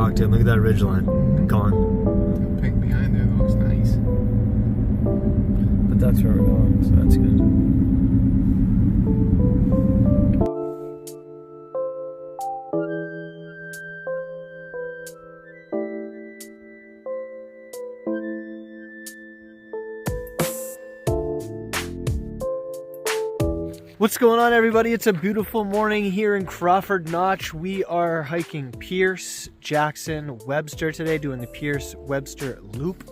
walked in. Look at that ridge line. Gone. The pink behind there looks nice. But that's where we're going, so that's good. What's going on, everybody? It's a beautiful morning here in Crawford Notch. We are hiking Pierce, Jackson, Webster today, doing the Pierce Webster loop.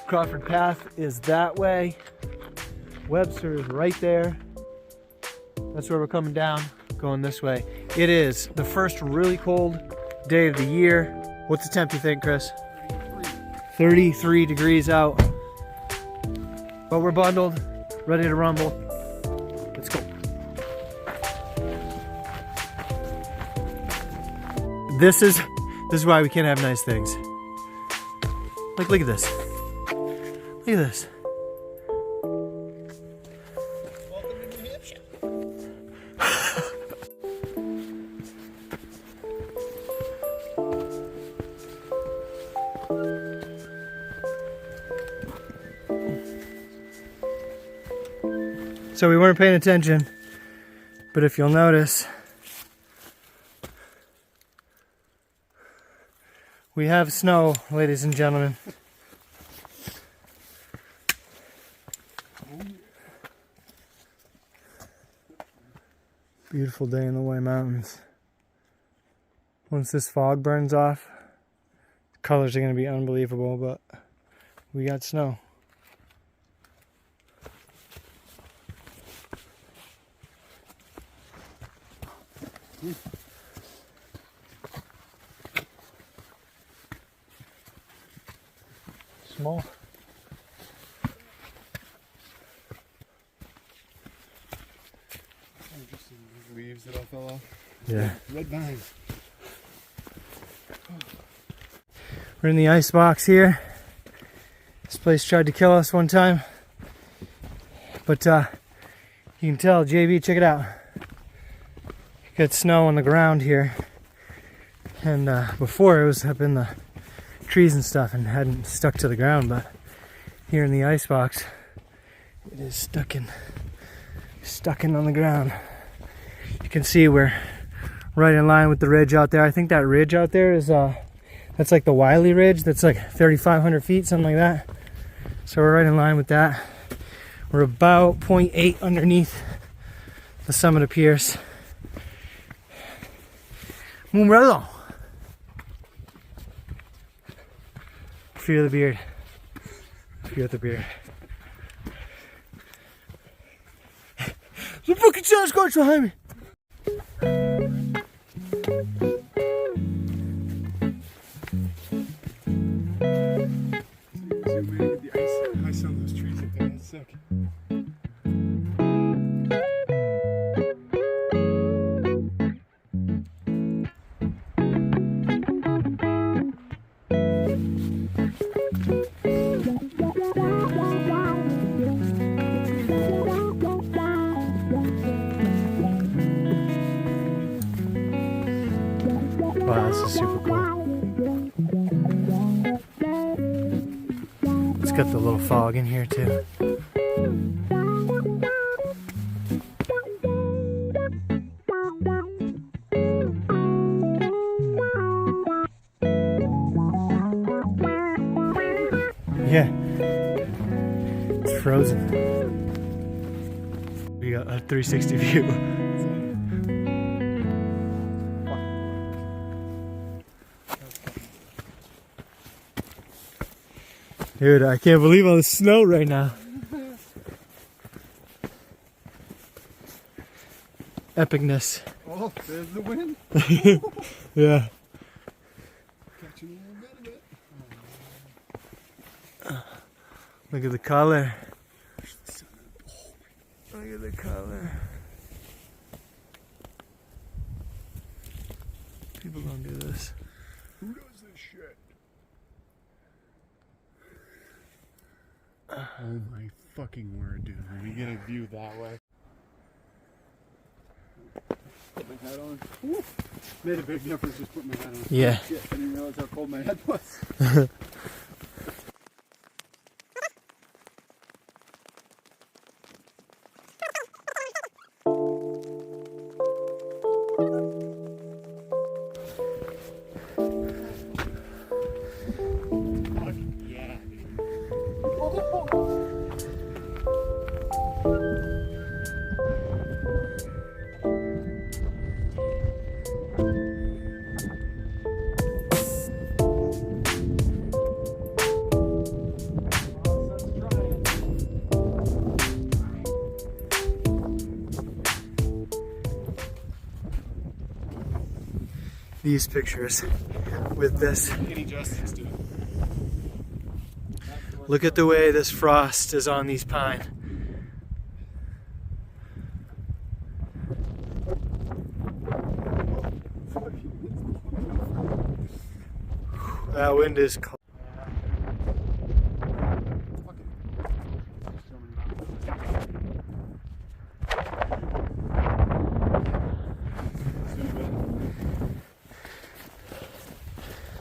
Crawford Path is that way. Webster is right there. That's where we're coming down, going this way. It is the first really cold day of the year. What's the temp you think, Chris? 33 degrees out. But we're bundled, ready to rumble. Let's go. This is why we can't have nice things. Like, look at this. Look at this. Welcome to New Hampshire. So we weren't paying attention, but if you'll notice, we have snow, ladies and gentlemen. Beautiful day in the White Mountains. Once this fog burns off, the colors are going to be unbelievable, but we got snow. Small. Just some leaves that all fell off. Yeah. Red vines. We're in the ice box here. This place tried to kill us one time. But you can tell, JV, check it out. Got snow on the ground here. And before it was up in the trees and stuff and hadn't stuck to the ground, but here in the ice box it is stuck in on the ground. You can see we're right in line with the ridge out there. I think that ridge out there is that's like the Wiley Ridge. That's like 3,500 feet, something like that. So we're right in line with that. We're about 0.8 underneath the summit of Pierce. Mumbrello. Fear the beard. Fear the beard. The fucking Sasquatch behind me. Zoom in with the ice on those trees up there. That's sick. Wow, this is super cool. It's got the little fog in here too. Yeah, it's frozen. We got a 360 view. Dude, I can't believe all the snow right now. Epicness. Oh, there's the wind. Yeah. Catching a little bit of it. Look at the color. Look at the color. People don't do this. Who does this shit? Oh my fucking word, dude. When we get a view that way. put my hat on. Woo. Made a big difference just putting my hat on. Yeah. Shit, I didn't realize how cold my head was. These pictures with this. Any justice to it. Look at the way this frost is on these pine. That wind is cold.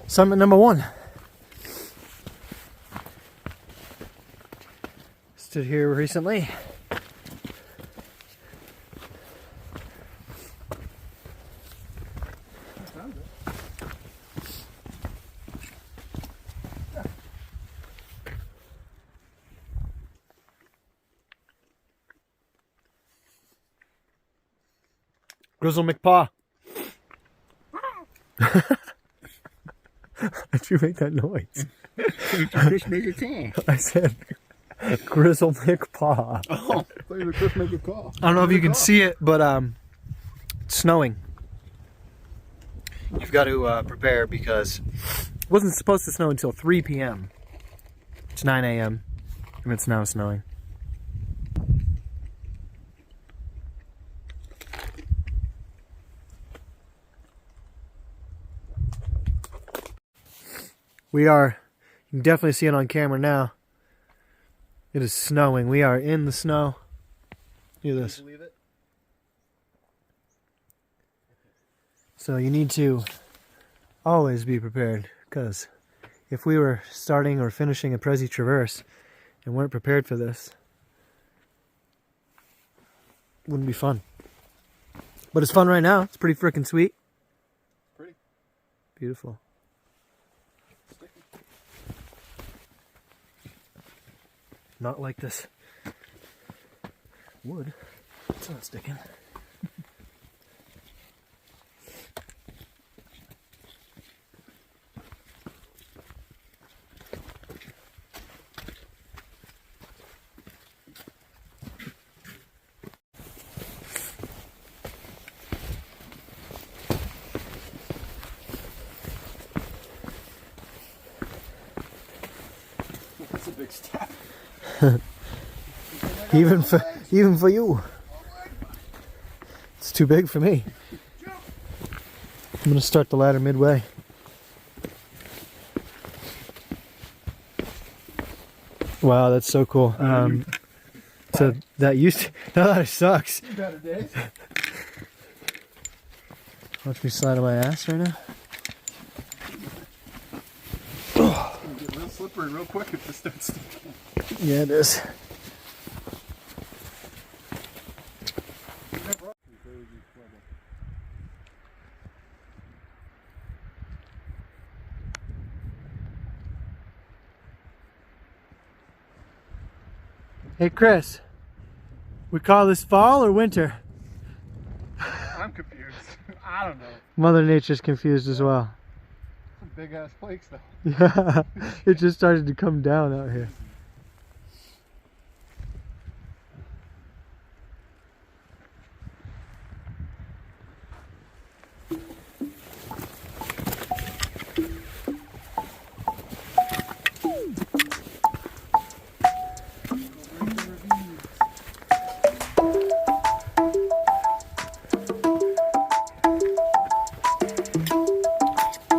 Summit number 1. Stood here recently. Grizzle McPaw. How'd you make that noise? Chris make a call. I said Grizzle McPaw. Oh, I thought you were Chris make a call. I don't know if you can see it, but it's snowing. You've got to prepare because it wasn't supposed to snow until 3 p.m. It's 9 a.m. and it's now snowing. We are, you can definitely see it on camera now. It is snowing. We are in the snow. Look at this. So you need to always be prepared, because if we were starting or finishing a Prezi Traverse and weren't prepared for this, it wouldn't be fun. But it's fun right now. It's pretty freaking sweet. Pretty. Beautiful. Not like this wood. It's not sticking. That's a big step. even for you. It's too big for me. I'm gonna start the ladder midway. Wow, that's so cool. So that ladder sucks. Better days. Watch me slide on my ass right now. It's gonna get real slippery real quick if this starts sticking. Yeah, it is. Hey Chris, we call this fall or winter? I'm confused. I don't know. Mother Nature's confused as well. Some big ass flakes though. Yeah, it just started to come down out here.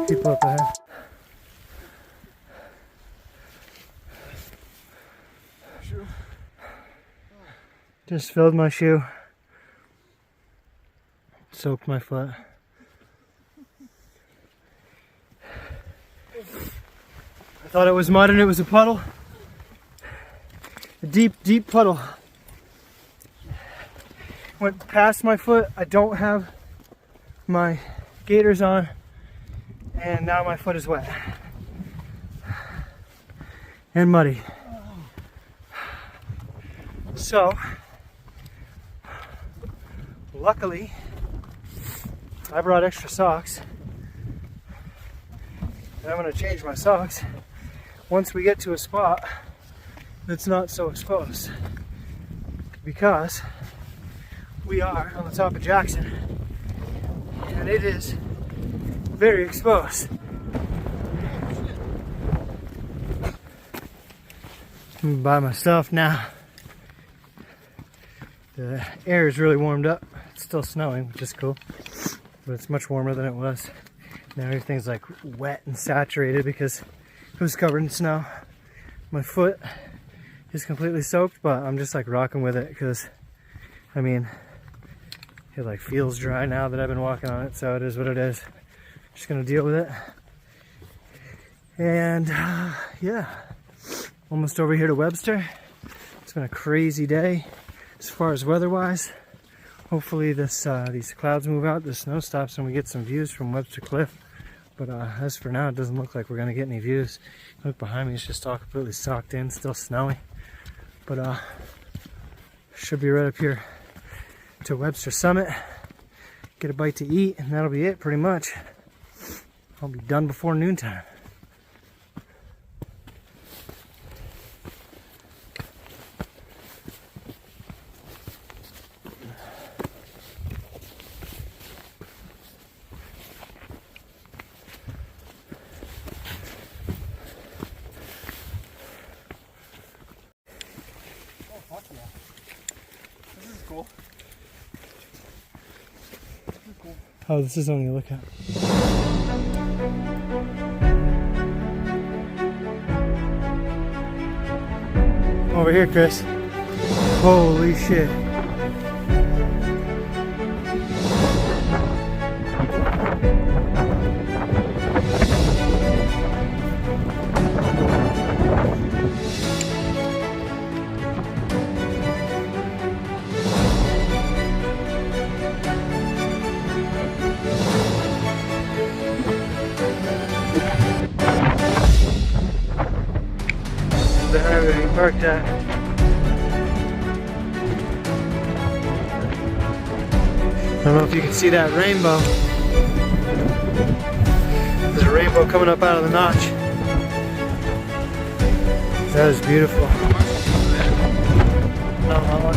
People up ahead. Shoe. Just filled my shoe. soaked my foot. I thought it was mud and it was a puddle. A deep, deep puddle. Went past my foot. I don't have my gaiters on, and now my foot is wet and muddy. So, luckily, I brought extra socks. And I'm going to change my socks once we get to a spot that's not so exposed, because we are on the top of Jackson and it is very exposed. I'm by myself now. The air is really warmed up. It's still snowing, which is cool, but it's much warmer than it was. Now everything's like wet and saturated because it was covered in snow. My foot is completely soaked, but I'm just like rocking with it because, I mean, it like feels dry now that I've been walking on it, so it is what it is. Just gonna deal with it. And yeah, almost over here to Webster. It's been a crazy day as far as weather-wise. Hopefully this these clouds move out, the snow stops, and we get some views from Webster Cliff. But as for now, it doesn't look like we're gonna get any views. Look behind me, it's just all completely socked in, still snowy. But should be right up here to Webster Summit, get a bite to eat, and that'll be it pretty much. I'll be done before noontime. Cool. Oh, this is only a lookout. Over here, Chris. Holy shit. The highway we parked at. I don't know if you can see that rainbow. There's a rainbow coming up out of the notch. That is beautiful. No, how much?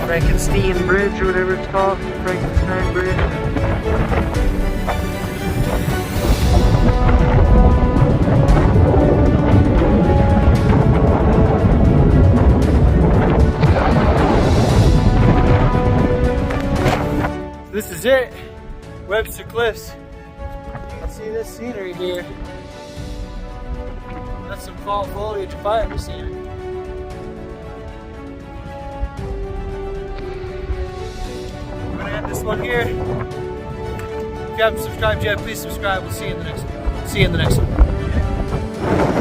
Frankenstein Bridge or whatever it's called. Frankenstein Bridge. This is it, Webster Cliffs. You can see this scenery here. That's some fall foliage if I ever seen it. I'm gonna end this one here. If you haven't subscribed yet, please subscribe. We'll see you in the next one.